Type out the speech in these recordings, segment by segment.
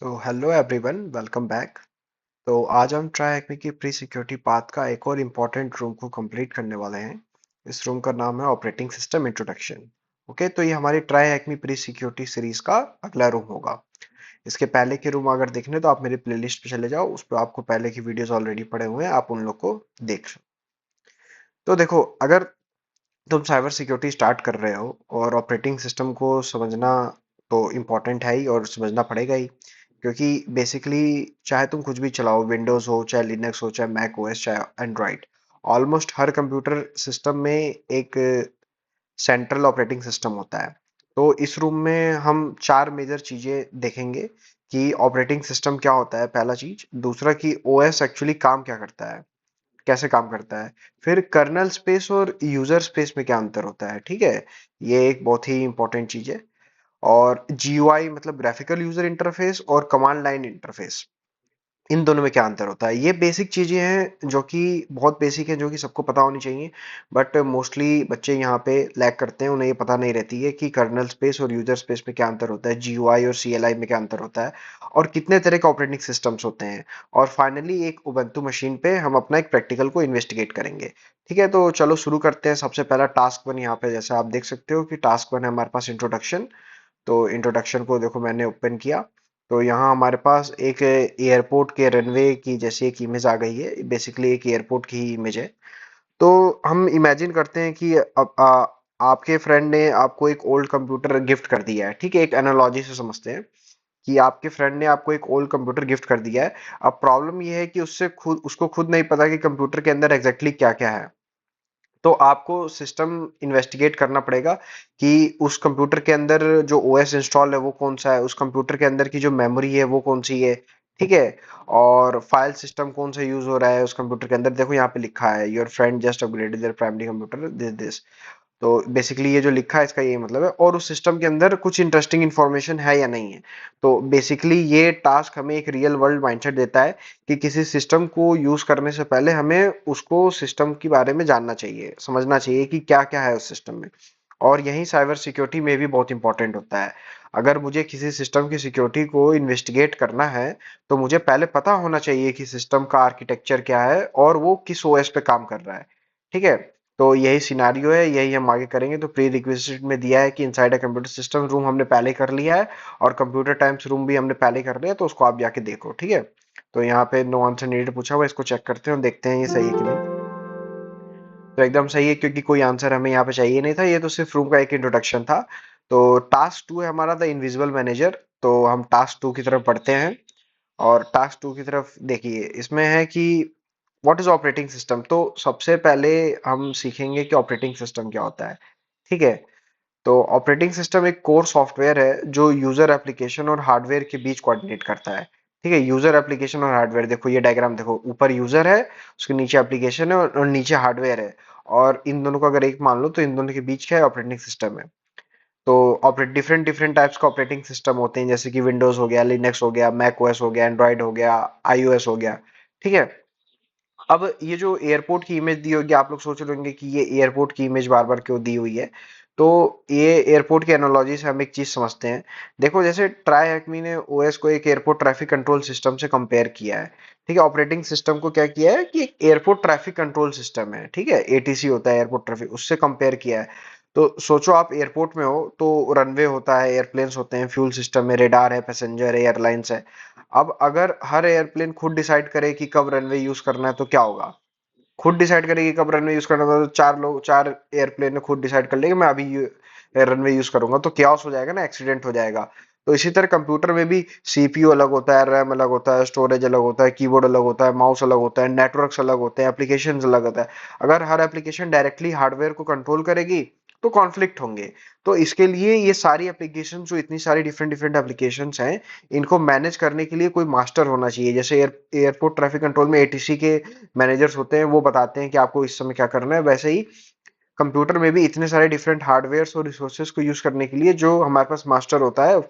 So hello everyone, welcome back. तो आज हम ट्राई एक्मे की प्री सिक्योरिटी पाथ का एक और इम्पोर्टेंट रूम को कंप्लीट करने वाले हैं। इस रूम का नाम है ऑपरेटिंग सिस्टम इंट्रोडक्शन। ओके, तो ये हमारी try Acme pre security series का अगला रूम होगा। इसके पहले के रूम अगर देखने तो आप मेरी प्लेलिस्ट पे चले जाओ, उस पर आपको पहले की वीडियोस ऑलरेडी पड़े हुए हैं, आप उन लोग को देख लो। तो देखो, अगर तुम साइबर सिक्योरिटी स्टार्ट कर रहे हो और ऑपरेटिंग सिस्टम को समझना तो इम्पोर्टेंट है ही और समझना पड़ेगा ही, क्योंकि बेसिकली चाहे तुम कुछ भी चलाओ, विंडोज हो चाहे लिनक्स हो चाहे मैक ओएस चाहे एंड्रॉइड, ऑलमोस्ट हर कंप्यूटर सिस्टम में एक सेंट्रल ऑपरेटिंग सिस्टम होता है। तो इस रूम में हम चार मेजर चीजें देखेंगे कि ऑपरेटिंग सिस्टम क्या होता है, पहला चीज। दूसरा कि ओएस एक्चुअली काम क्या करता है, कैसे काम करता है। फिर कर्नल स्पेस और यूजर स्पेस में क्या अंतर होता है, ठीक है, ये एक बहुत ही इंपॉर्टेंट चीज है। और जीयूआई मतलब ग्राफिकल यूजर इंटरफेस और कमांड लाइन इंटरफेस, इन दोनों में क्या अंतर होता है। ये बेसिक चीजें हैं जो कि बहुत बेसिक है, जो कि सबको पता होनी चाहिए। बट मोस्टली बच्चे यहाँ पे लैग करते हैं, उन्हें ये पता नहीं रहती है कि कर्नल स्पेस और यूजर स्पेस में क्या अंतर होता है, जीयूआई और सीएलआई में क्या अंतर होता है, और कितने तरह के ऑपरेटिंग सिस्टम्स होते हैं। और फाइनली एक उबंटू मशीन पे हम अपना एक प्रैक्टिकल को इन्वेस्टिगेट करेंगे। ठीक है, तो चलो शुरू करते हैं। सबसे पहला टास्क वन, यहाँ पे जैसे आप देख सकते हो कि टास्क वन है हमारे पास इंट्रोडक्शन। तो इंट्रोडक्शन को देखो मैंने ओपन किया, तो यहाँ हमारे पास एक एयरपोर्ट के रनवे की जैसी एक इमेज आ गई है। बेसिकली एक एयरपोर्ट की ही इमेज है। तो हम इमेजिन करते हैं कि आपके फ्रेंड ने आपको एक ओल्ड कंप्यूटर गिफ्ट कर दिया है। ठीक है, एक एनालॉजी से समझते हैं कि आपके फ्रेंड ने आपको एक ओल्ड कंप्यूटर गिफ्ट कर दिया है। अब प्रॉब्लम ये है कि उसको खुद नहीं पता कि कंप्यूटर के अंदर एग्जैक्टली क्या क्या है। तो आपको सिस्टम इन्वेस्टिगेट करना पड़ेगा कि उस कंप्यूटर के अंदर जो ओएस इंस्टॉल है वो कौन सा है, उस कंप्यूटर के अंदर की जो मेमोरी है वो कौन सी है। ठीक है, और फाइल सिस्टम कौन सा यूज हो रहा है उस कंप्यूटर के अंदर। देखो यहाँ पे लिखा है your friend just upgraded there primary computer this this. तो बेसिकली ये जो लिखा है इसका ये मतलब है, और उस सिस्टम के अंदर कुछ इंटरेस्टिंग इन्फॉर्मेशन है या नहीं है। तो बेसिकली ये टास्क हमें एक रियल वर्ल्ड माइंडसेट देता है कि किसी सिस्टम को यूज करने से पहले हमें उसको सिस्टम के बारे में जानना चाहिए, समझना चाहिए कि क्या क्या है उस सिस्टम में। और यही साइबर सिक्योरिटी में भी बहुत इंपॉर्टेंट होता है। अगर मुझे किसी सिस्टम की सिक्योरिटी को इन्वेस्टिगेट करना है, तो मुझे पहले पता होना चाहिए कि सिस्टम का आर्किटेक्चर क्या है और वो किस ओएस पे काम कर रहा है। ठीक है, तो यही सिनारियो है, यही हम आगे करेंगे। तो प्री रिक्विजिट में दिया है कि inside a computer system room हमने पहले कर लिया है, और कंप्यूटर टाइम्स रूम भी हमने पहले कर लिया, तो उसको आप जाके देखो। ठीक है, तो यहाँ पे नो आंसर नीडेड पूछा हुआ है, इसको चेक करते हैं और देखते हैं ये सही है कि नहीं। तो एकदम सही है, क्योंकि कोई आंसर हमें यहाँ पे चाहिए नहीं था, ये तो सिर्फ रूम का एक इंट्रोडक्शन था। तो टास्क टू है हमारा द इनविजिबल मैनेजर। तो हम टास्क टू की तरफ बढ़ते हैं। और टास्क टू की तरफ देखिए, इसमें है कि व्हाट इज ऑपरेटिंग सिस्टम। तो सबसे पहले हम सीखेंगे कि ऑपरेटिंग सिस्टम क्या होता है। ठीक है, तो ऑपरेटिंग सिस्टम एक कोर सॉफ्टवेयर है जो यूजर एप्लीकेशन और हार्डवेयर के बीच कोऑर्डिनेट करता है। ठीक है, यूजर एप्लीकेशन और हार्डवेयर, देखो ये डायग्राम देखो, ऊपर यूजर है, उसके नीचे एप्लीकेशन है और नीचे हार्डवेयर है। और इन दोनों को अगर एक मान लो तो इन दोनों के बीच क्या है, ऑपरेटिंग सिस्टम है। तो ऑपरेट डिफरेंट डिफरेंट टाइप्स का ऑपरेटिंग सिस्टम होते हैं, जैसे कि विंडोज हो गया, लिनक्स हो गया, मैक ओएस हो गया, एंड्रॉइड हो गया, आईओएस हो गया। ठीक है, अब ये जो एयरपोर्ट की इमेज दी होगी, आप लोग सोच रहे होंगे कि ये एयरपोर्ट की इमेज बार बार क्यों दी हुई है। तो ये एयरपोर्ट की एनालॉजी से हम एक चीज समझते हैं। देखो, जैसे ट्राई हैकमी ने ओएस को एक एयरपोर्ट ट्रैफिक कंट्रोल सिस्टम से कंपेयर किया है। ठीक है, ऑपरेटिंग सिस्टम को क्या किया है कि एक एयरपोर्ट ट्रैफिक कंट्रोल सिस्टम है, ठीक है, एटीसी होता है एयरपोर्ट ट्रैफिक, उससे कंपेयर किया है। तो सोचो आप एयरपोर्ट में हो, तो रनवे होता है, एयरप्लेन्स होते हैं, फ्यूल सिस्टम है, रेडार है, पैसेंजर है, एयरलाइंस है। अब अगर हर एयरप्लेन खुद डिसाइड करे कि कब रनवे यूज करना है, तो क्या होगा। खुद डिसाइड करेगी कब रनवे यूज करना था, तो चार एयरप्लेन ने खुद डिसाइड कर लिया कि मैं अभी रनवे यूज करूंगा, तो क्याओस हो जाएगा ना, एक्सीडेंट हो जाएगा। तो इसी तरह कंप्यूटर में भी सीपीयू अलग होता है, रैम अलग होता है, स्टोरेज अलग होता है, कीबोर्ड अलग होता है, माउस अलग होता है, नेटवर्क्स अलग होते हैं, एप्लीकेशंस अलग होता है। अगर हर एप्लीकेशन डायरेक्टली हार्डवेयर को कंट्रोल करेगी, तो कॉन्फ्लिक्ट होंगे। तो इसके लिए ये सारी एप्लीकेशन, जो इतनी सारी डिफरेंट डिफरेंट एप्लीकेशंस हैं, इनको मैनेज करने के लिए कोई मास्टर होना चाहिए। जैसे एयरपोर्ट ट्रैफिक कंट्रोल में एटीसी के मैनेजर्स होते हैं, वो बताते हैं कि आपको इस समय क्या करना है। वैसे ही कंप्यूटर में भी इतने सारे डिफरेंट हार्डवेयर और रिसोर्सेज को यूज करने के लिए जो हमारे पास मास्टर होता है,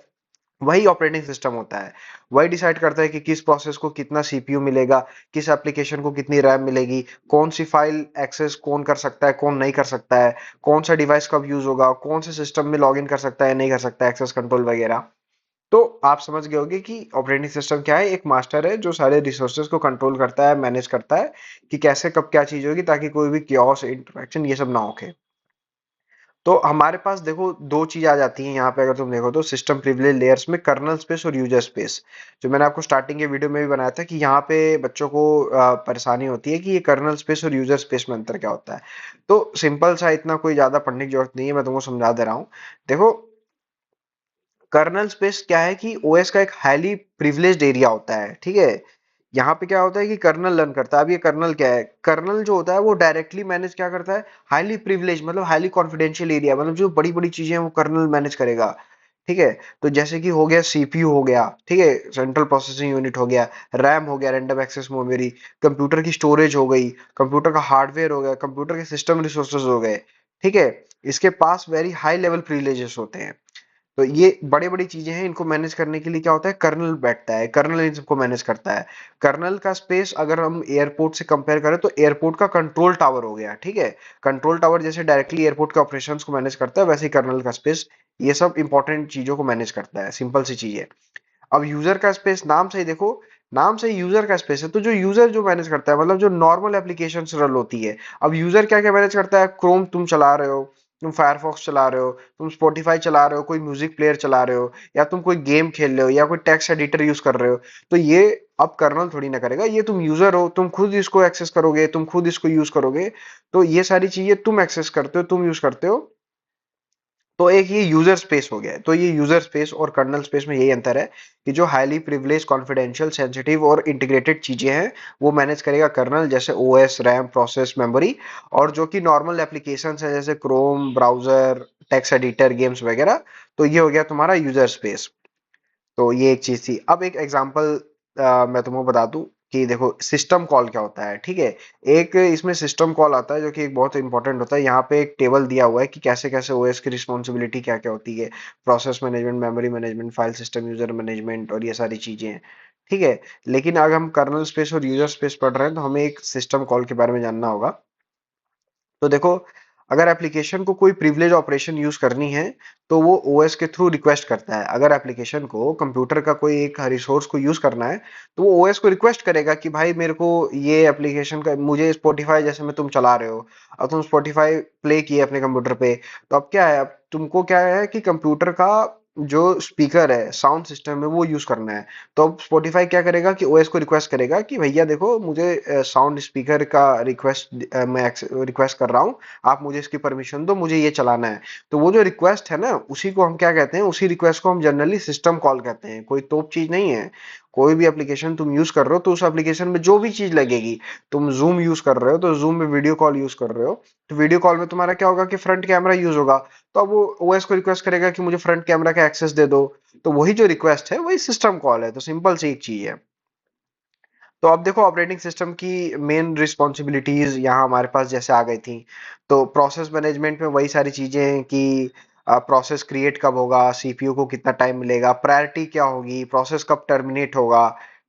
वही ऑपरेटिंग सिस्टम होता है। वही डिसाइड करता है कि किस प्रोसेस को कितना सीपीयू मिलेगा, किस एप्लीकेशन को कितनी रैम मिलेगी, कौन सी फाइल एक्सेस कौन कर सकता है, कौन नहीं कर सकता है, कौन सा डिवाइस कब यूज होगा, कौन से सिस्टम में लॉग इन कर सकता है नहीं कर सकता है, एक्सेस कंट्रोल वगैरह। तो आप समझ गए होंगे कि ऑपरेटिंग सिस्टम क्या है, एक मास्टर है जो सारे रिसोर्सेज को कंट्रोल करता है, मैनेज करता है कि कैसे कब क्या चीज होगी ताकि कोई भी कियोस इंटरैक्शन ये सब ना होके। तो हमारे पास देखो दो चीज आ जाती हैं यहाँ पे, अगर तुम देखो तो सिस्टम प्रिविलेज लेयर्स में कर्नल स्पेस और यूजर स्पेस। जो मैंने आपको स्टार्टिंग के वीडियो में भी बनाया था कि यहाँ पे बच्चों को परेशानी होती है कि ये कर्नल स्पेस और यूजर स्पेस में अंतर क्या होता है। तो सिंपल सा, इतना कोई ज्यादा पढ़ने की जरूरत नहीं है, मैं तुमको समझा दे रहा हूँ। देखो, कर्नल स्पेस क्या है कि ओएस का एक हाईली प्रिविलेज्ड एरिया होता है, ठीक है। यहाँ पे क्या होता है कि कर्नल रन करता है। अब ये कर्नल क्या है, कर्नल जो होता है वो डायरेक्टली मैनेज क्या करता है, हाईली प्रिविलेज मतलब हाईली कॉन्फिडेंशियल एरिया, मतलब जो बड़ी बड़ी चीजें हैं वो कर्नल मैनेज करेगा, ठीक है। तो जैसे कि हो गया सीपीयू हो गया, ठीक है, सेंट्रल प्रोसेसिंग यूनिट हो गया, रैम हो गया, रैंडम एक्सेस मेमोरी, कंप्यूटर की स्टोरेज हो गई, कंप्यूटर का हार्डवेयर हो गया, कंप्यूटर के सिस्टम रिसोर्सेज हो गए, ठीक है। इसके पास वेरी हाई लेवल प्रिविलेजेस होते हैं। तो ये बड़ी बड़ी चीजें हैं, इनको मैनेज करने के लिए क्या होता है, कर्नल बैठता है, कर्नल इन सबको मैनेज करता है। कर्नल का स्पेस अगर हम एयरपोर्ट से कंपेयर करें तो एयरपोर्ट का कंट्रोल टावर हो गया, ठीक है। कंट्रोल टावर जैसे डायरेक्टली एयरपोर्ट के ऑपरेशंस को मैनेज करता है, वैसे ही कर्नल का स्पेस ये सब इंपॉर्टेंट चीजों को मैनेज करता है। सिंपल सी चीज है। अब यूजर का स्पेस, नाम से ही देखो, नाम से यूजर का स्पेस है, तो जो यूजर जो मैनेज करता है मतलब जो नॉर्मल एप्लीकेशन रन होती है। अब यूजर क्या क्या मैनेज करता है, क्रोम तुम चला रहे हो, तुम फायरफॉक्स चला रहे हो, तुम स्पॉटिफाई चला रहे हो, कोई म्यूजिक प्लेयर चला रहे हो, या तुम कोई गेम खेल रहे हो, या कोई टेक्स्ट एडिटर यूज कर रहे हो। तो ये अब कर्नल थोड़ी ना करेगा, ये तुम यूजर हो, तुम खुद इसको एक्सेस करोगे, तुम खुद इसको यूज करोगे। तो ये सारी चीजें तुम एक्सेस करते हो, तुम यूज करते हो। तो एक ये यूजर स्पेस हो गया है। तो ये यूजर स्पेस और कर्नल स्पेस में यही अंतर है कि जो हाईली प्रिविलेज, कॉन्फिडेंशियल, सेंसिटिव और इंटीग्रेटेड चीजें हैं वो मैनेज करेगा कर्नल, जैसे ओएस, रैम, प्रोसेस, मेमोरी। और जो कि नॉर्मल एप्लीकेशंस है जैसे Chrome browser, text editor, games वगैरह, तो ये हो गया तुम्हारा यूजर स्पेस। तो ये एक चीज थी। अब एक एग्जांपल मैं तुमको बता दूं कि देखो सिस्टम कॉल क्या होता है, ठीक है। एक इसमें सिस्टम कॉल आता है जो कि एक बहुत इंपॉर्टेंट होता है। यहाँ पे एक टेबल दिया हुआ है कि कैसे कैसे ओएस की रिस्पॉन्सिबिलिटी क्या क्या होती है, process management, memory management, file system, user management, और ये सारी चीजें हैं, ठीक है। लेकिन अगर हम कर्नल स्पेस और यूजर स्पेस पढ़ रहे हैं तो हमें एक सिस्टम कॉल के बारे में जानना होगा। तो देखो, अगर एप्लीकेशन को कोई प्रिविलेज ऑपरेशन यूज करनी है तो वो ओएस के थ्रू रिक्वेस्ट करता है। अगर एप्लीकेशन को कंप्यूटर का कोई एक रिसोर्स को यूज करना है तो वो ओएस को रिक्वेस्ट करेगा कि भाई मेरे को ये एप्लीकेशन का, मुझे स्पॉटिफाई जैसे में तुम चला रहे हो, अब तुम स्पॉटिफाई प्ले किए अपने कंप्यूटर पे, तो अब क्या है, अब तुमको क्या है कि कंप्यूटर का जो स्पीकर है, साउंड सिस्टम है, वो यूज करना है। तो अब स्पॉटिफाई क्या करेगा कि ओएस को रिक्वेस्ट करेगा कि भैया देखो मुझे साउंड स्पीकर का रिक्वेस्ट, मैं रिक्वेस्ट कर रहा हूँ, आप मुझे इसकी परमिशन दो, मुझे ये चलाना है। तो वो जो रिक्वेस्ट है ना, उसी को हम क्या कहते हैं, उसी रिक्वेस्ट को हम जनरली सिस्टम कॉल कहते हैं। कोई तोप चीज नहीं है। कोई भी एप्लीकेशन तुम यूज कर रहे हो तो उस एप्लीकेशन में जो भी चीज लगेगी, तुम जूम यूज कर रहे हो तो जूम में वीडियो कॉल यूज कर रहे हो, तो वीडियो कॉल में तुम्हारा क्या होगा कि फ्रंट कैमरा यूज होगा। तो अब वो ओएस को रिक्वेस्ट करेगा कि मुझे फ्रंट कैमरा का एक्सेस दे दो। तो वही जो रिक्वेस्ट है वही सिस्टम कॉल है। तो सिंपल सी एक चीज है। तो अब देखो ऑपरेटिंग सिस्टम की मेन रिस्पॉन्सिबिलिटीज यहाँ हमारे पास जैसे आ गई थी। तो प्रोसेस मैनेजमेंट में वही सारी चीजें हैं कि प्रोसेस क्रिएट कब होगा, सीपीयू को कितना टाइम मिलेगा, प्रायोरिटी क्या होगी, प्रोसेस कब टर्मिनेट होगा,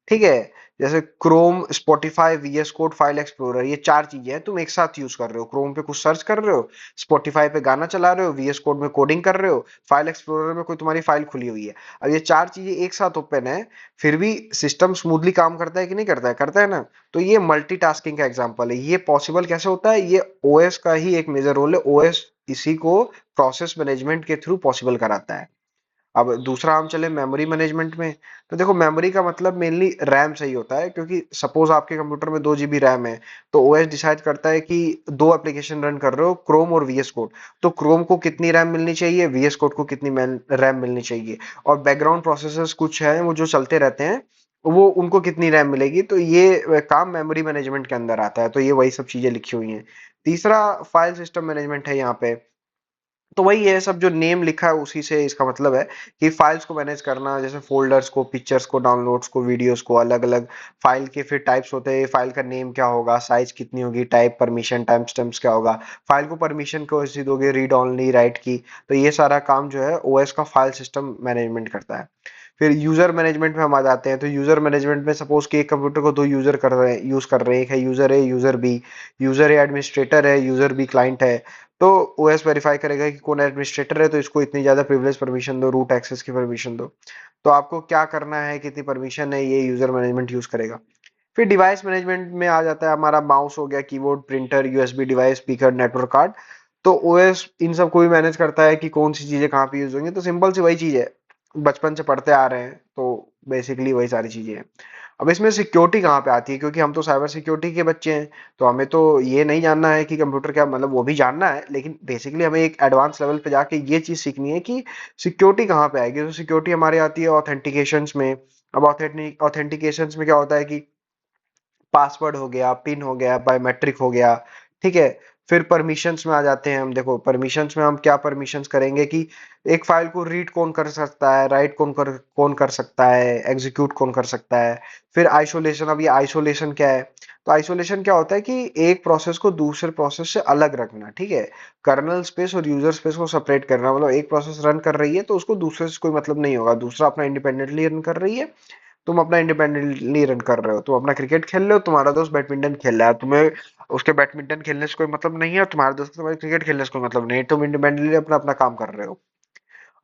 ठीक है। जैसे Chrome, Spotify, VS code, file explorer, ये चार चीजें हैं तुम एक साथ यूज कर रहे हो। क्रोम पे कुछ सर्च कर रहे हो, स्पॉटिफाई पे गाना चला रहे हो, वीएस कोड में कोडिंग कर रहे हो, फाइल एक्सप्लोरर में कोई तुम्हारी फाइल खुली हुई है। अब ये चार चीजें एक साथ ओपन है, फिर भी सिस्टम स्मूथली काम करता है कि नहीं करता है, करता है ना। तो ये मल्टीटास्किंग का एग्जांपल है। ये पॉसिबल कैसे होता है, ये ओएस का ही एक मेजर रोल है। ओएस इसी को प्रोसेस मैनेजमेंट के थ्रू पॉसिबल कराता है। अब दूसरा हम चले मेमोरी मैनेजमेंट में। तो देखो मेमोरी का मतलब मेनली रैम से ही होता है, क्योंकि सपोज आपके कंप्यूटर में 2 जीबी रैम है, तो ओएस डिसाइड करता है कि दो एप्लीकेशन रन कर रहे हो, क्रोम और वीएस कोड। तो क्रोम को कितनी रैम मिलनी चाहिए, वीएस कोड को कितनी रैम मिलनी चाहिए, और बैकग्राउंड प्रोसेसर्स कुछ है वो जो चलते रहते हैं, वो उनको कितनी रैम मिलेगी। तो ये काम मेमोरी मैनेजमेंट के अंदर आता है। तो ये वही सब चीजें लिखी हुई हैं। तीसरा फाइल सिस्टम मैनेजमेंट है यहाँ पे। तो वही है, सब जो नेम लिखा है उसी से इसका मतलब है कि फाइल्स को मैनेज करना, जैसे फोल्डर्स को, पिक्चर्स को, डाउनलोड्स को, वीडियोस को, अलग अलग फाइल के फिर टाइप्स होते हैं। फाइल का नेम क्या होगा, साइज कितनी होगी, टाइप, परमिशन, टाइम स्टैम्प्स क्या होगा, फाइल को परमिशन को ऐसी दोगे, रीड ओनली, राइट की। तो ये सारा काम जो है ओएस का फाइल सिस्टम मैनेजमेंट करता है। फिर यूजर मैनेजमेंट में हम आ जाते हैं। तो यूजर मैनेजमेंट में सपोज कि एक कंप्यूटर को दो यूजर कर रहे हैं, यूज कर रहे हैं, एक है user A, user B. User A administrator है, यूजर बी क्लाइंट है। तो ओएस वेरीफाई करेगा कि कौन एडमिनिस्ट्रेटर है, तो इसको इतनी ज्यादा प्रिविलेज परमिशन दो, रूट एक्सेस की परमिशन दो। तो आपको क्या करना है, कितनी परमिशन है, ये यूजर मैनेजमेंट यूज करेगा। फिर डिवाइस मैनेजमेंट में आ जाता है हमारा माउस हो गया, keyboard, printer, USB device, speaker, network card. तो ओएस इन सब को भी मैनेज करता है कि कौन सी चीजें कहाँ पे यूज होंगी। तो सिंपल सी वही चीज है, बचपन से पढ़ते आ रहे हैं, तो बेसिकली वही सारी चीजें हैं। अब इसमें सिक्योरिटी कहाँ पे आती है, क्योंकि हम तो साइबर सिक्योरिटी के बच्चे हैं, तो हमें तो ये नहीं जानना है कि कंप्यूटर क्या, मतलब वो भी जानना है, लेकिन बेसिकली हमें एक एडवांस लेवल पे जाके ये चीज सीखनी है कि सिक्योरिटी कहाँ पे आएगी। तो सिक्योरिटी हमारी आती है ऑथेंटिकेशंस में। अब ऑथेंटिकेशंस में क्या होता है कि पासवर्ड हो गया, पिन हो गया, बायोमेट्रिक हो गया, ठीक है। फिर परमिशंस में आ जाते हैं हम। देखो परमिशंस में हम क्या परमिशंस करेंगे कि एक फाइल को रीड कौन कर सकता है, राइट कौन कर सकता है, एग्जीक्यूट कौन कर सकता है। फिर आइसोलेशन। अब ये आइसोलेशन क्या है, तो आइसोलेशन क्या होता है कि एक प्रोसेस को दूसरे प्रोसेस से अलग रखना, ठीक है। कर्नल स्पेस और यूजर स्पेस को सेपरेट करना, मतलब एक प्रोसेस रन कर रही है तो उसको दूसरे से कोई मतलब नहीं होगा, दूसरा अपना इंडिपेंडेंटली रन कर रही है, तुम अपना इंडिपेंडेंटली रन कर रहे हो। तुम अपना क्रिकेट खेल रहे हो, तुम्हारा दोस्त बैडमिंटन खेल रहा है, तुम्हें उसके बैडमिंटन खेलने से कोई मतलब नहीं है, और तुम्हारे दोस्त को तुम्हारे क्रिकेट खेलने से कोई मतलब नहीं है, तुम इंडिपेंडेंटली अपना अपना काम कर रहे हो।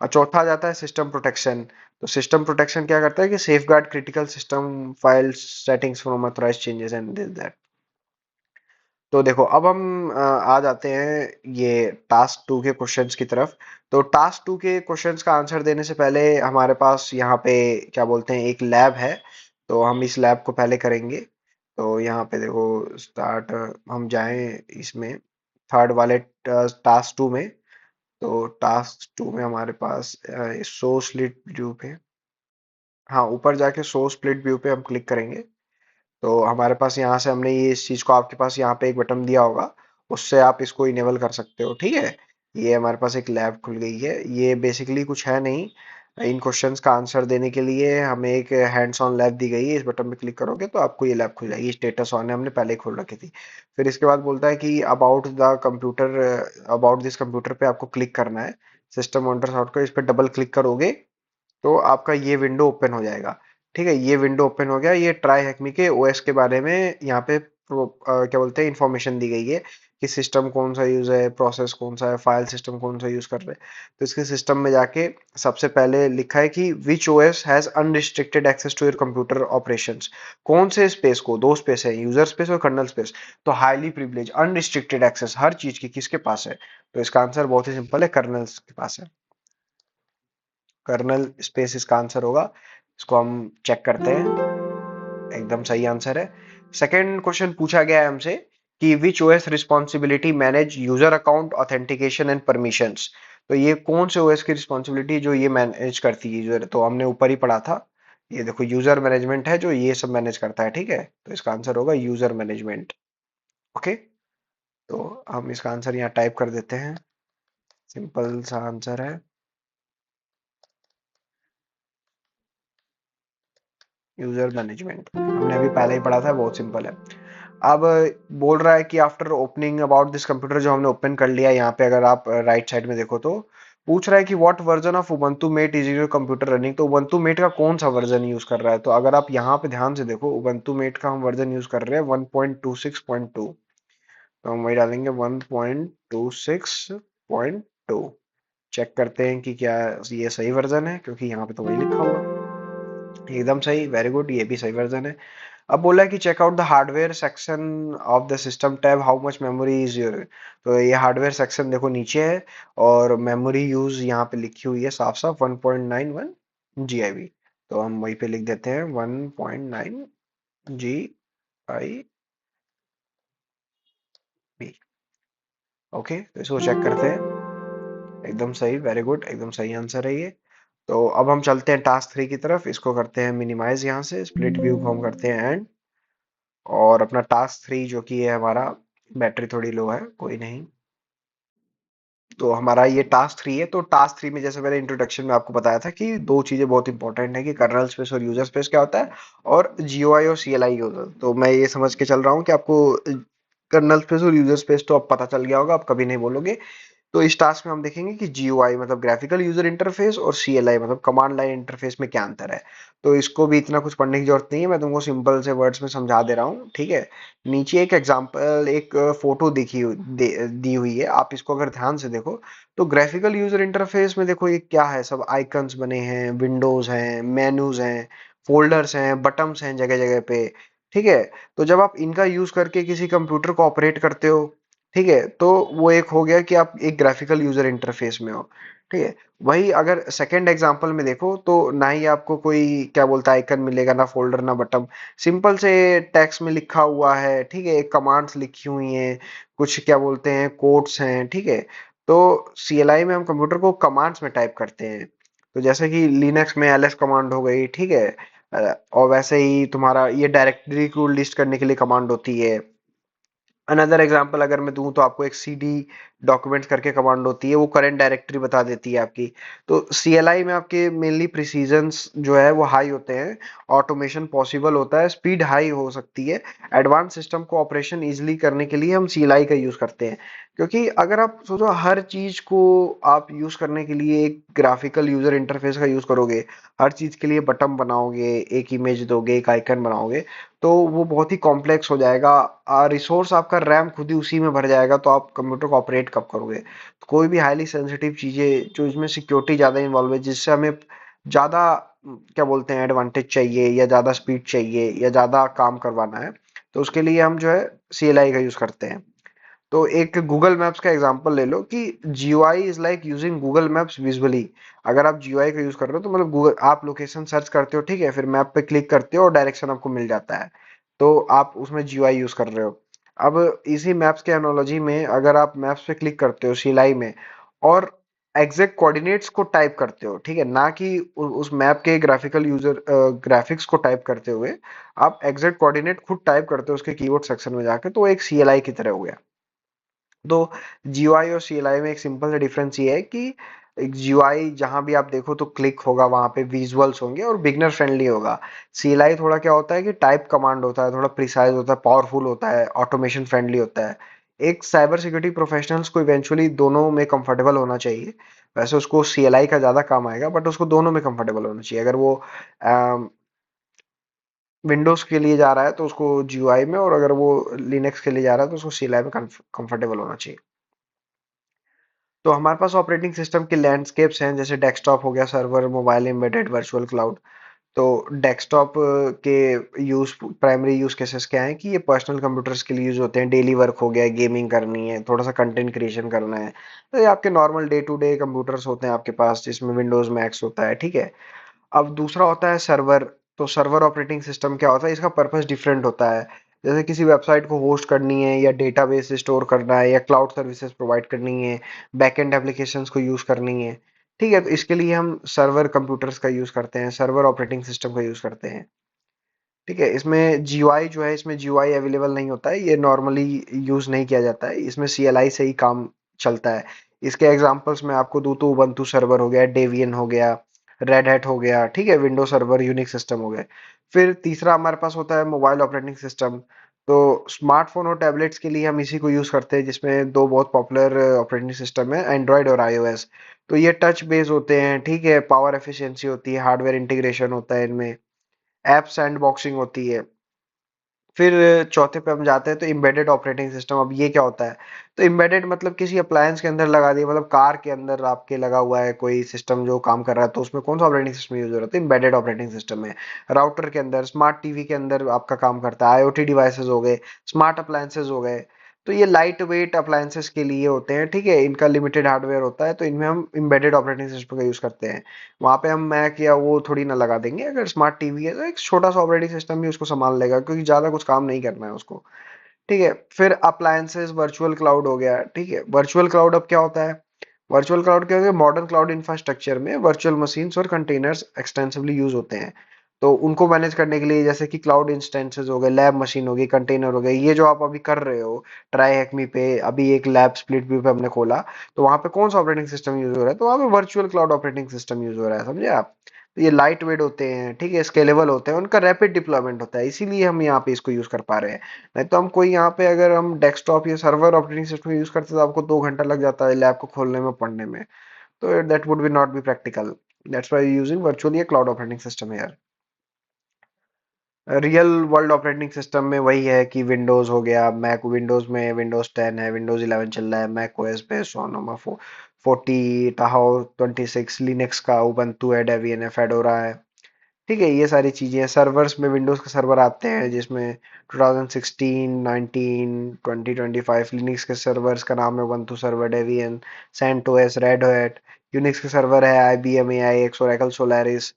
और चौथा आ जाता है सिस्टम प्रोटेक्शन। तो सिस्टम प्रोटेक्शन क्या करता है कि safe guard critical system files settings from authorised changes and this that. तो देखो अब हम आ जाते हैं ये टास्क टू के क्वेश्चंस की तरफ। तो टास्क टू के क्वेश्चंस का आंसर देने से पहले हमारे पास यहाँ पे क्या बोलते हैं, एक लैब है। तो हम इस लैब को पहले करेंगे। तो यहाँ पे देखो स्टार्ट, हम जाएं इसमें थर्ड वाले टास्क टू में। तो टास्क टू में हमारे पास शो स्प्लिट व्यू पे, हाँ ऊपर जाके शो स्प्लिट व्यू पे हम क्लिक करेंगे। तो हमारे पास यहाँ से हमने ये इस चीज को, आपके पास यहाँ पे एक बटन दिया होगा, उससे आप इसको इनेबल कर सकते हो, ठीक है। ये हमारे पास एक लैब खुल गई है। ये बेसिकली कुछ है नहीं, इन क्वेश्चंस का आंसर देने के लिए हमें एक हैंड्स ऑन लैब दी गई है। इस बटन पे क्लिक करोगे तो आपको ये लैब खुल जाएगी। स्टेटस ऑन है, हमने पहले ही खोल रखी थी। फिर इसके बाद बोलता है कि about the computer, about this computer पे आपको क्लिक करना है। सिस्टम मॉनिटर सॉफ्टवेयर, इस पर डबल क्लिक करोगे तो आपका ये विंडो ओपन हो जाएगा। ठीक है, ये विंडो ओपन हो गया। ये ट्राई हैकमी के ओएस के बारे में यहाँ पे क्या बोलते हैं, इंफॉर्मेशन दी गई है कि सिस्टम कौन सा यूज है, प्रोसेस कौन सा है, फाइल सिस्टम कौन सा यूज कर रहे हैं। तो इसके सिस्टम में जाके सबसे पहले लिखा है कि which OS has unrestricted access to your computer operations. कौन से स्पेस को, दो स्पेस है, यूजर स्पेस और कर्नल स्पेस। तो हाईली प्रिविलेज अनरिस्ट्रिक्टेड एक्सेस हर चीज की किसके पास है, तो इसका आंसर बहुत ही सिंपल है, कर्नल के पास है। कर्नल स्पेस इसका आंसर होगा। इसको हम चेक करते हैं, एकदम सही आंसर है। सेकंड क्वेश्चन पूछा गया है हमसे कि which OS responsibility manage user account authentication and permissions. तो ये कौन से ओएस की रिस्पॉन्सिबिलिटी जो ये मैनेज करती है यूजर, तो हमने ऊपर ही पढ़ा था। ये देखो यूजर मैनेजमेंट है जो ये सब मैनेज करता है, ठीक है। तो इसका आंसर होगा यूजर मैनेजमेंट। ओके, तो हम इसका आंसर यहाँ टाइप कर देते हैं। सिंपल सा आंसर है, यूजर मैनेजमेंट। हमने अभी पहले ही पढ़ा था, बहुत सिंपल है। अब बोल रहा है कि after opening about this computer, जो हमने ओपन कर लिया यहाँ पे, अगर आप राइट साइड में देखो तो पूछ रहा है कि what version of Ubuntu MATE is your computer running. तो उबंटू मेट का कौन सा वर्जन यूज कर रहा है, तो अगर आप यहाँ पे ध्यान से देखो, उबंटू मेट का हम वर्जन यूज कर रहे हैं 1.26.2। तो हम वही डालेंगे 1.26.2। चेक करते हैं कि क्या ये सही वर्जन है, क्योंकि यहाँ पे तो वही लिखा हुआ है। एकदम सही, वेरी गुड, ये भी सही वर्जन है। अब बोला है कि check out the hardware section of the system tab, how much memory is your. तो ये हार्डवेयर सेक्शन देखो नीचे है, और मेमोरी यूज यहाँ पे लिखी हुई है साफ साफ 1.91 GIB। तो हम वहीं पे लिख देते हैं 1.9 GIB। ओके, तो इसको चेक करते हैं। एकदम सही, वेरी गुड, एकदम सही आंसर है ये। तो अब हम चलते हैं टास्क थ्री की तरफ। इसको करते हैं मिनिमाइज, यहाँ से स्प्लिट व्यू को हम करते हैं एंड। और अपना टास्क थ्री जो कि है हमारा, बैटरी थोड़ी लो है, कोई नहीं। तो हमारा ये टास्क थ्री है। तो टास्क थ्री में जैसे मैंने इंट्रोडक्शन में आपको बताया था कि दो चीजें बहुत इंपॉर्टेंट है, कि कर्नल स्पेस और यूजर स्पेस क्या होता है, और जीओआई और सीएलआई यूजर। तो मैं ये समझ के चल रहा हूँ कि आपको कर्नल स्पेस और यूजर स्पेस तो अब पता चल गया होगा, आप कभी नहीं बोलोगे। तो इस टास्क में हम देखेंगे कि जीयूआई मतलब ग्राफिकल यूजर इंटरफेस और सीएलआई मतलब कमांड लाइन इंटरफेस में क्या अंतर है। तो इसको भी इतना कुछ पढ़ने की जरूरत नहीं है, मैं तुमको सिंपल से वर्ड्स में समझा दे रहा हूँ, ठीक है। नीचे एक एग्जांपल एक फोटो दी हुई है, आप इसको अगर ध्यान से देखो तो ग्राफिकल यूजर इंटरफेस में देखो ये क्या है, सब आइकन्स बने हैं, विंडोज हैं, मेन्यूज हैं, फोल्डर्स हैं, बटन्स हैं जगह जगह पे, ठीक है। तो जब आप इनका यूज करके किसी कंप्यूटर को ऑपरेट करते हो, ठीक है, तो वो एक हो गया कि आप एक ग्राफिकल यूजर इंटरफेस में हो, ठीक है। वही अगर सेकंड एग्जांपल में देखो तो ना ही आपको कोई क्या बोलता है आइकन मिलेगा, ना फोल्डर ना बटन, सिंपल से टेक्स्ट में लिखा हुआ है, ठीक है, कमांड्स लिखी हुई हैं, कुछ क्या बोलते हैं कोड्स हैं, ठीक है। तो सीएलआई में हम कंप्यूटर को कमांड्स में टाइप करते हैं, तो जैसे कि लिनक्स में एलएस कमांड हो गई, ठीक है। और वैसे ही तुम्हारा ये डायरेक्टरी को लिस्ट करने के लिए कमांड होती है। अनदर एग्जांपल अगर मैं दूं तो आपको एक सीडी डॉक्यूमेंट्स करके कमांड होती है, वो करंट डायरेक्टरी बता देती है आपकी। तो सीएलआई में आपके मेनली प्रिसीजंस जो है वो हाई होते हैं, ऑटोमेशन पॉसिबल होता है, स्पीड हाई हो सकती है, एडवांस सिस्टम को ऑपरेशन इजीली करने के लिए हम सीएलआई का यूज करते हैं। क्योंकि अगर आप सोचो हर चीज को आप यूज करने के लिए एक ग्राफिकल यूजर इंटरफेस का यूज करोगे, हर चीज के लिए बटन बनाओगे, एक इमेज दोगे, एक आइकन बनाओगे, तो वो बहुत ही कॉम्प्लेक्स हो जाएगा। रिसोर्स आपका रैम खुद ही उसी में भर जाएगा, तो आप कंप्यूटर को ऑपरेट कब करोगे। तो कोई भी हाईली सेंसिटिव चीजें जो इसमें सिक्योरिटी ज्यादा इन्वॉल्व है, जिससे हमें ज्यादा क्या बोलते हैं एडवांटेज चाहिए या ज्यादा स्पीड चाहिए या ज्यादा काम करवाना है, तो उसके लिए हम जो है सीएलआई का यूज करते हैं। तो एक गूगल मैप्स का एग्जांपल ले लो कि GUI is like using Google maps visually. अगर आप जीयूआई का यूज कर रहे हो तो मतलब गूगल आप लोकेशन सर्च करते हो, ठीक है, फिर मैप पे क्लिक करते हो और डायरेक्शन आपको मिल जाता है, तो आप उसमें जीयूआई यूज कर रहे हो। अब इसी मैप्स के एनालॉजी में अगर आप मैप्स पे क्लिक करते हो सीलाई में और एग्जैक्ट कोऑर्डिनेट्स को टाइप करते हो, ठीक है, ना कि उस मैप के ग्राफिकल यूजर ग्राफिक्स को टाइप करते हुए आप एग्जैक्ट कोऑर्डिनेट खुद टाइप करते हो उसके कीबोर्ड सेक्शन में जाके, तो वो एक सीएलआई की तरह हो गया। तो जीयूआई और सीएलआई में एक सिंपल सा डिफरेंस ये है कि एक जीयूआई जहां भी आप देखो तो क्लिक होगा, वहां पे विजुअल्स होंगे और बिगनर फ्रेंडली होगा। सीएलआई थोड़ा क्या होता है कि टाइप कमांड होता है, थोड़ा प्रिसाइज होता है, पावरफुल होता है, ऑटोमेशन फ्रेंडली होता है। एक साइबर सिक्योरिटी प्रोफेशनल्स को इवेंचुअली दोनों में कंफर्टेबल होना चाहिए। वैसे उसको सीएलआई का ज्यादा काम आएगा, बट उसको दोनों में कंफर्टेबल होना चाहिए। अगर वो विंडोज के लिए जा रहा है तो उसको जीयूआई में, और अगर वो लिनक्स के लिए जा रहा है तो उसको सीएलआई में कंफर्टेबल होना चाहिए। तो हमारे पास ऑपरेटिंग सिस्टम के लैंडस्केप्स हैं, जैसे डेस्कटॉप हो गया, server, mobile, embedded, virtual cloud. तो डेस्कटॉप के यूज प्राइमरी यूज केसेस क्या है कि ये पर्सनल कंप्यूटर्स के लिए यूज होते हैं, डेली वर्क हो गया, गेमिंग करनी है, थोड़ा सा कंटेंट क्रिएशन करना है, तो ये आपके normal day to day computers होते हैं आपके पास, जिसमें विंडोज मैक्स होता है, ठीक है। अब दूसरा होता है सर्वर। तो सर्वर ऑपरेटिंग सिस्टम क्या होता है, इसका पर्पस डिफरेंट होता है। जैसे किसी वेबसाइट को होस्ट करनी है या डेटाबेस स्टोर करना है या क्लाउड सर्विसेज प्रोवाइड करनी है, बैकएंड एप्लीकेशंस को यूज करनी है, ठीक है, तो इसके लिए हम सर्वर कंप्यूटर्स का यूज करते हैं, सर्वर ऑपरेटिंग सिस्टम का यूज करते हैं, ठीक है। इसमें जीयूआई जो है, इसमें जीयूआई अवेलेबल नहीं होता है, ये नॉर्मली यूज नहीं किया जाता है, इसमें सीएलआई से ही काम चलता है। इसके एग्जांपल्स मैं आपको दूं तो उबंटू सर्वर हो गया, डेवियन हो गया, रेड हैट हो गया, ठीक है, विंडो सर्वर, यूनिक्स सिस्टम हो गए। फिर तीसरा हमारे पास होता है मोबाइल ऑपरेटिंग सिस्टम। तो स्मार्टफोन और टैबलेट्स के लिए हम इसी को यूज करते हैं, जिसमें दो बहुत पॉपुलर ऑपरेटिंग सिस्टम है, एंड्रॉयड और आईओएस। तो ये टच बेस होते हैं, ठीक है, पावर एफिशिएंसी होती है, हार्डवेयर इंटीग्रेशन होता है इनमें, ऐप सैंडबॉक्सिंग होती है। फिर चौथे पे हम जाते हैं तो एम्बेडेड ऑपरेटिंग सिस्टम। अब ये क्या होता है, तो एम्बेडेड मतलब किसी अप्लायंस के अंदर लगा दिया, मतलब कार के अंदर आपके लगा हुआ है कोई सिस्टम जो काम कर रहा है, तो उसमें कौन सा ऑपरेटिंग सिस्टम यूज हो रहा है, तो एम्बेडेड ऑपरेटिंग सिस्टम है। राउटर के अंदर, स्मार्ट टीवी के अंदर आपका काम करता है, आईओटी डिवाइसेस हो गए, स्मार्ट अप्लायंसेस हो गए। तो ये लाइट वेट अप्लायंसेस के लिए होते हैं, ठीक है, इनका लिमिटेड हार्डवेयर होता है, तो इनमें हम एम्बेडेड ऑपरेटिंग सिस्टम का यूज करते हैं। वहां पे हम मैक या वो थोड़ी ना लगा देंगे, अगर स्मार्ट टीवी है तो एक छोटा सा ऑपरेटिंग सिस्टम भी उसको संभाल लेगा, क्योंकि ज्यादा कुछ काम नहीं करना है उसको, ठीक है। फिर अप्लायंसेस, वर्चुअल क्लाउड हो गया, ठीक है। वर्चुअल क्लाउड अब क्या होता है, वर्चुअल क्लाउड क्या होता है, मॉडर्न क्लाउड इंफ्रास्ट्रक्चर में वर्चुअल मशीन्स और कंटेनर्स एक्सटेंसिवली यूज होते हैं। तो उनको मैनेज करने के लिए जैसे कि क्लाउड इंस्टेंसेस हो गए, लैब मशीन हो गई, कंटेनर हो गए, ये जो आप अभी कर रहे हो ट्राई हैकमी पे, अभी एक लैब स्प्लिट व्यू पे हमने खोला, तो वहां पे कौन सा ऑपरेटिंग सिस्टम यूज हो रहा है, तो वहां पे virtual cloud operating system use हो रहा है, समझे आप। तो ये लाइट वेट होते हैं, ठीक है, स्केलेबल होते हैं, उनका रैपिड डिप्लॉयमेंट होता है, इसीलिए हम यहाँ पे इसको यूज कर पा रहे हैं। नहीं तो हम कोई यहाँ पे अगर हम डेस्कटॉप या सर्वर ऑपरेटिंग सिस्टम यूज करते तो आपको 2 घंटा लग जाता है लैब को खोलने में, पढ़ने में। तो that would be not be practical. That's why using virtually cloud operating system here. Real world operating system में वही है कि विंडोज हो गया, मैक विंडोज में विंडोज 10 है, विंडोज 11 चल रहा है, मैक ओएस पे सोनोमा 40, टाहो 26, लिनक्स का उबंटू है, डेबियन है, फेडोरा है। ठीक है, ये सारी चीजें हैं। सर्वर्स में विंडोज के सर्वर आते हैं जिसमें 2016, 19, 2025 लिनक्स के सर्वर्स का नाम है Ubuntu server, Debian, CentOS, Red Hat. Unix के सर्वर है आईबीएम, एआईएक्स, ओरेकल, सोलारिस।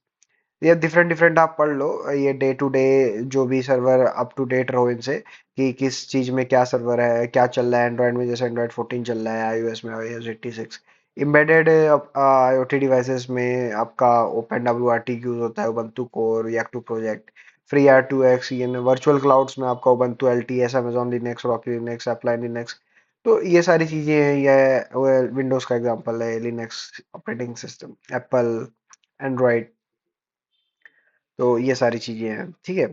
ये डिफरेंट डिफरेंट आप पढ़ लो, ये डे टू डे जो भी सर्वर अप टू डेट रहो इनसे, कि किस चीज में क्या सर्वर है, क्या चल रहा है एंड्रॉइड में, जैसे एंड्रॉइड 14 चल रहा है, आईओएस में iOS 86। एम्बेडेड आईओटी डिवाइसेस में आपका open W R T use होता है, Ubuntu core, Yocto project, free R two X. ये वर्चुअल क्लाउड्स में आपका Ubuntu L T S, Amazon Linux, Rocky Linux, एप्लाइन लिनक्स। तो ये सारी चीजें हैं। ये विंडोज का एग्जांपल है, Linux operating system, Apple, Android. तो ये सारी चीजें हैं, ठीक है।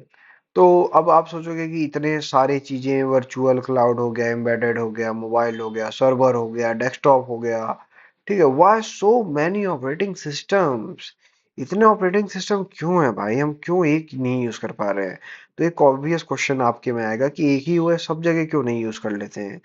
तो अब आप सोचोगे कि इतने सारे चीजें, वर्चुअल क्लाउड हो गया, एम्बेडेड हो गया, मोबाइल हो गया, सर्वर हो गया, डेस्कटॉप हो गया, ठीक है, why so many operating systems? इतने ऑपरेटिंग सिस्टम क्यों है भाई, हम क्यों एक ही नहीं यूज कर पा रहे हैं? तो एक ऑब्वियस क्वेश्चन आपके में आएगा कि एक ही ओएस सब जगह क्यों नहीं यूज कर लेते हैं?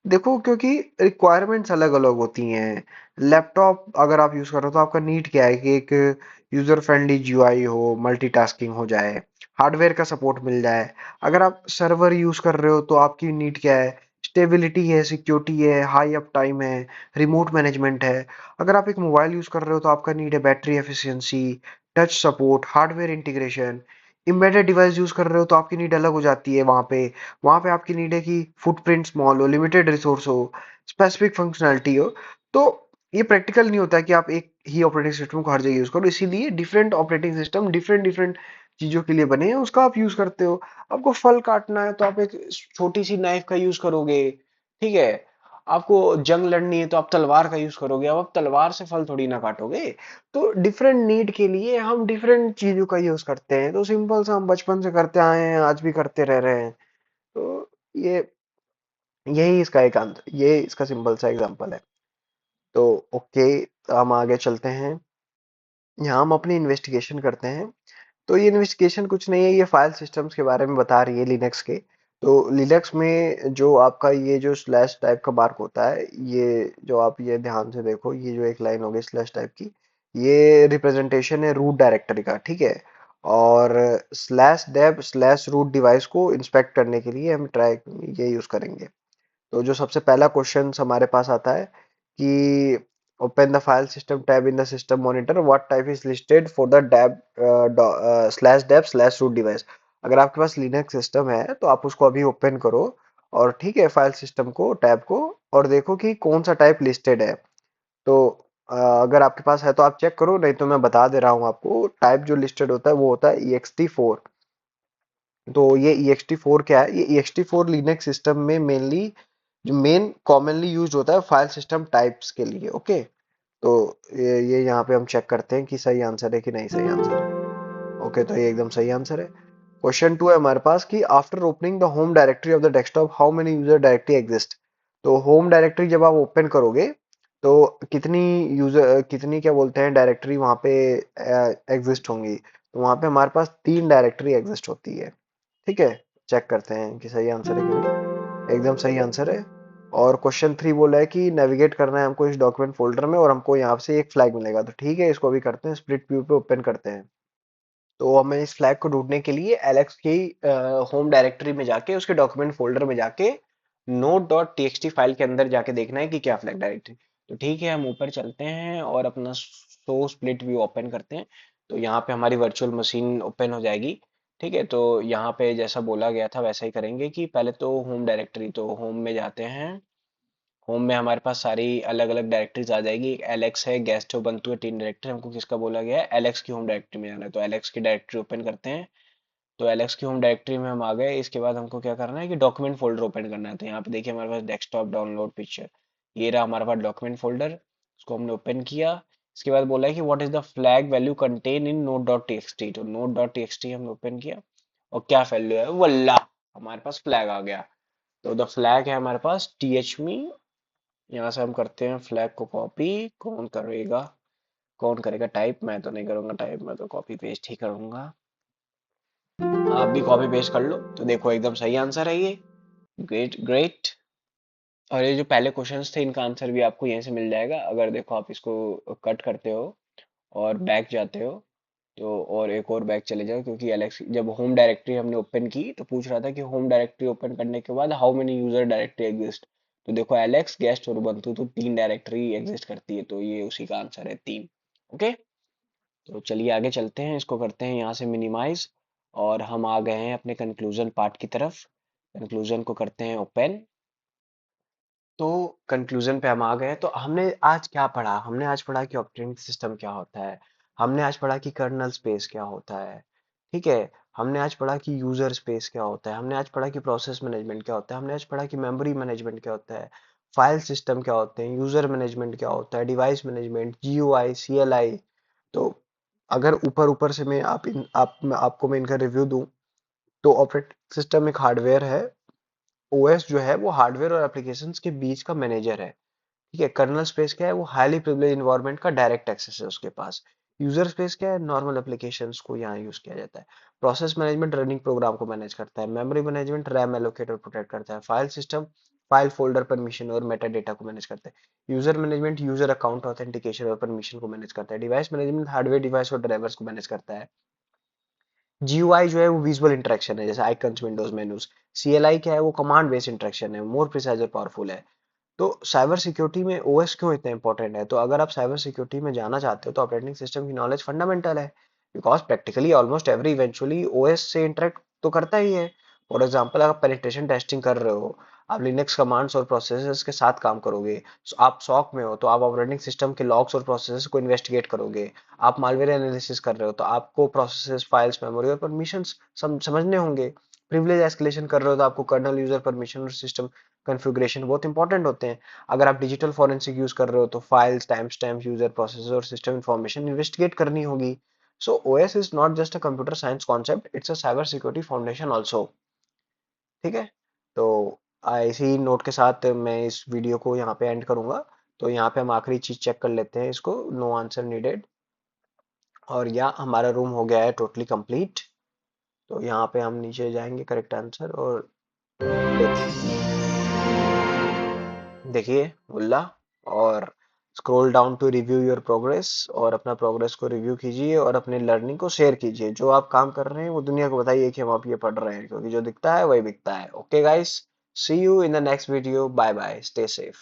देखो, क्योंकि रिक्वायरमेंट्स अलग अलग होती हैं। लैपटॉप अगर आप यूज कर रहे हो तो आपका नीड क्या है कि एक यूजर फ्रेंडली जीयूआई हो, मल्टीटास्किंग हो जाए, हार्डवेयर का सपोर्ट मिल जाए। अगर आप सर्वर यूज कर रहे हो तो आपकी नीड क्या है? स्टेबिलिटी है, सिक्योरिटी है, हाई अप टाइम है, रिमोट मैनेजमेंट है। अगर आप एक मोबाइल यूज कर रहे हो तो आपका नीड है battery efficiency, touch support, hardware integration. Embedded device use कर रहे हो तो आपकी नीड अलग हो जाती है। वहां पे आपकी नीड है कि फुटप्रिंट स्मॉल हो, लिमिटेड रिसोर्स हो, स्पेसिफिक फंक्शनैलिटी हो। तो ये प्रैक्टिकल नहीं होता कि आप एक ही ऑपरेटिंग सिस्टम को हर जगह यूज करो, इसीलिए different operating system different different चीजों के लिए बने हैं, उसका आप यूज करते हो। आपको फल काटना है तो आप एक छोटी सी नाइफ का यूज करोगे, ठीक है। आपको जंग लड़नी है तो आप तलवार का यूज करोगे, अब आप तलवार से फल थोड़ी ना काटोगे। तो डिफरेंट नीड के लिए हम डिफरेंट चीजों का यूज करते हैं। तो सिंपल सा हम बचपन से करते आए हैं, आज भी करते रह रहे हैं। तो ये यही इसका एक ये इसका सिंपल सा एग्जांपल है। तो ओके, हम आगे चलते हैं। यहाँ हम अपनी इन्वेस्टिगेशन करते हैं। तो ये इन्वेस्टिगेशन कुछ नहीं है, ये फाइल सिस्टम्स के बारे में बता रही है, लिनक्स के। तो लिनक्स में जो आपका ये जो स्लैश टाइप का मार्क होता है, ये जो आप ये ध्यान से देखो, ये जो एक लाइन होगी स्लैश टाइप की, ये रिप्रेजेंटेशन है रूट डायरेक्टरी का, ठीक है। और slash dev slash root device को इंस्पेक्ट करने के लिए हम ट्राई ये यूज करेंगे। तो जो सबसे पहला क्वेश्चन हमारे पास आता है कि open the file system tab in the system monitor, what type is listed for the dev slash dev slash root device. अगर आपके पास लिनक्स सिस्टम है तो आप उसको अभी ओपन करो, और ठीक है, फाइल सिस्टम को, टैब को, और देखो कि कौन सा टाइप लिस्टेड है। तो अगर आपके पास है तो आप चेक करो, नहीं तो मैं बता दे रहा हूँ आपको। टाइप जो लिस्टेड होता है वो होता है ext4। तो ये ext4 क्या है? ये ext4 लिनक्स सिस्टम में मेनली जो मेन कॉमनली यूज होता है फाइल सिस्टम टाइप्स के लिए, ओके। तो ये यहाँ पे हम चेक करते हैं कि सही आंसर है कि नहीं सही आंसर है। ओके, तो ये एकदम सही आंसर है। क्वेश्चन 2 है हमारे पास कि after opening the home directory of the desktop how many user directory exist. तो होम डायरेक्टरी जब आप ओपन करोगे तो कितनी यूजर, कितनी क्या बोलते हैं, डायरेक्टरी वहाँ पे एग्जिस्ट होंगी। तो वहाँ पे हमारे पास 3 डायरेक्टरी एग्जिस्ट होती है, ठीक है। चेक करते हैं कि सही आंसर है कि नहीं। एकदम सही आंसर है। और क्वेश्चन 3 बोला है कि नेविगेट करना है हमको इस डॉक्यूमेंट फोल्डर में, और हमको यहाँ से एक फ्लैग मिलेगा। तो ठीक है, इसको भी करते हैं, स्प्लिट व्यू पे ओपन करते हैं। तो हमें इस फ्लैग को ढूंढने के लिए एलेक्स की होम डायरेक्टरी में जाके, उसके डॉक्यूमेंट फोल्डर में जाके, नोट डॉट टीएक्सटी फाइल के अंदर जाके देखना है कि क्या फ्लैग डायरेक्टरी। तो ठीक है, हम ऊपर चलते हैं और अपना शो स्प्लिट व्यू ओपन करते हैं। तो यहाँ पे हमारी वर्चुअल मशीन ओपन हो जाएगी। ठीक है, तो यहाँ पे जैसा बोला गया था वैसा ही करेंगे कि पहले तो होम डायरेक्टरी, तो होम में जाते हैं। होम में हमारे पास सारी अलग अलग डायरेक्टरीज आ जाएगी। एक एलेक्स है, गेस्ट है, उबंटू है, 3 डायरेक्टरी। हमको किसका बोला गया है? एलेक्स की होम डायरेक्टरी में जाना है, तो एलेक्स की डायरेक्टरी ओपन करते हैं। तो एलेक्स की होम डायरेक्टरी में हम आ गए। इसके बाद हमको क्या करना है कि डॉक्यूमेंट फोल्डर ओपन करना है। तो यहाँ पे देखिए हमारे पास डेस्कटॉप डाउनलोड पिक्चर, ये रहा हमारे पास डॉक्यूमेंट फोल्डर। उसको हमने ओपन किया। इसके बाद बोला है कि what is the flag value contain in note dot T, तो नोट डॉट टी हमने ओपन किया और क्या वैल्यू है, वल्ला हमारे पास फ्लैग आ गया। तो द फ्लैग है हमारे पास टीएचमी। यहाँ से हम करते हैं फ्लैग को कॉपी। कौन करेगा टाइप, मैं तो नहीं करूंगा टाइप, मैं तो कॉपी पेस्ट ही करूंगा। आप भी कॉपी पेस्ट कर लो, तो देखो एकदम सही आंसर है ये। Great great. और ये जो पहले क्वेश्चंस थे इनका आंसर भी आपको यहीं से मिल जाएगा, अगर देखो आप इसको कट करते हो और बैक जाते हो तो, और एक और बैक चले जाओ, क्योंकि एलेक्स जब होम डायरेक्टरी हमने ओपन की तो पूछ रहा था कि होम डायरेक्टरी ओपन करने के बाद how many user directory exist. तो देखो एलेक्स, गेस्ट और उबंटू तो 3 डायरेक्टरी एग्जिस्ट करती है, तो ये उसी का आंसर है 3। ओके, तो चलिए आगे चलते हैं, इसको करते हैं यहाँ से मिनिमाइज। और हम आ गए हैं अपने कंक्लूजन पार्ट की तरफ। कंक्लूजन को करते हैं ओपन। तो कंक्लूजन पे हम आ गए, तो हमने आज क्या पढ़ा, हमने आज पढ़ा कि ऑपरेटिंग सिस्टम क्या होता है। हमने आज पढ़ा कि कर्नल स्पेस क्या होता है। ठीक है। हमने आज पढ़ा कि यूजर स्पेस क्या होता है। हमने आज पढ़ा कि प्रोसेस मैनेजमेंट क्या होता है। हमने आज पढ़ा कि मेमोरी मैनेजमेंट क्या होता है। फाइल सिस्टम क्या होते हैं, यूजर मैनेजमेंट क्या होता है, डिवाइस मैनेजमेंट, जीयूआई, सीएलआई। तो अगर ऊपर ऊपर से आपको मैं इनका रिव्यू दूं, तो ऑपरेटिंग सिस्टम एक हार्डवेयर है। ओएस जो है वो हार्डवेयर और एप्लीकेशंस के बीच का मैनेजर है। ठीक है। कर्नल स्पेस क्या है, वो हाईली प्रिविलेज इन्वायरमेंट का डायरेक्ट एक्सेस है उसके पास। यूजर स्पेस क्या है, नॉर्मल एप्लीकेशंस को यहाँ यूज किया जाता है। प्रोसेस मैनेजमेंट रनिंग प्रोग्राम को मैनेज करता है। मेमोरी मैनेजमेंट रैम एलोकेट और प्रोटेक्ट करता है। File system file folder permission और मेटा डेटा को मैनेज करता है। User management user account authentication और परमिशन को मैनेज करता है। डिवाइस मैनेजमेंट हार्डवेयर डिवाइस और ड्राइवर्स को मैनेज करता है। जीयूआई जो है वो विजुअल इंटरेक्शन है, जैसे आइकन्स, विंडोज, मेनूज। सीएलआई क्या है, वो कमांड बेस्ड इंटरेक्शन है, मोर प्रिसाइज और पावरफुल है। तो साइबर सिक्योरिटी में ओएस क्यों इतना इंपॉर्टेंट है, तो अगर आप साइबर सिक्योरिटी में जाना चाहते हो तो ऑपरेटिंग सिस्टम की नॉलेज फंडामेंटल है। Because practically almost every eventually OS से इंटरेक्ट तो करता ही है। फॉर एग्जांपल, अगर पेनिट्रेशन टेस्टिंग कर रहे हो, आप लिनक्स कमांड्स और प्रोसेसर्स के साथ काम करोगे। आप सॉक में हो तो आप ऑपरेटिंग सिस्टम के लॉग्स और प्रोसेसर्स को इन्वेस्टिगेट करोगे। आप मालवेयर एनालिसिस कर रहे हो तो आपको प्रोसेसेस, फाइल्स, मेमोरी और परमिशंस समझने होंगे। प्रिविलेज एस्केलेशन कर रहे हो तो आपको कर्नल, यूजर परमिशन और सिस्टम कॉन्फ़िगरेशन बहुत इंपॉर्टेंट होते हैं। अगर आप डिजिटल फॉरेंसिक यूज कर रहे हो तो files, time stamp, user processor और सिस्टम इंफॉर्मेशन इन्वेस्टिगेट करनी होगी। So OS is not just a computer science concept, it's a cyber security foundation also. ठीक है। तो इसी नोट के साथ मैं इस वीडियो को यहाँ पे एंड करूंगा। तो यहाँ पे हम आखिरी चीज चेक कर लेते हैं इसको, नो आंसर नीडेड। और यहाँ हमारा रूम हो गया है टोटली कंप्लीट। तो यहाँ पे हम नीचे जाएंगे करेक्ट आंसर और देखिए मुल्ला, और scroll down to review your progress, और अपना प्रोग्रेस को रिव्यू कीजिए और अपने लर्निंग को शेयर कीजिए। जो आप काम कर रहे हैं वो दुनिया को बताइए कि हम आप ये पढ़ रहे हैं, क्योंकि जो दिखता है वही बिकता है। Okay guys, see you in the next video, bye bye, stay safe.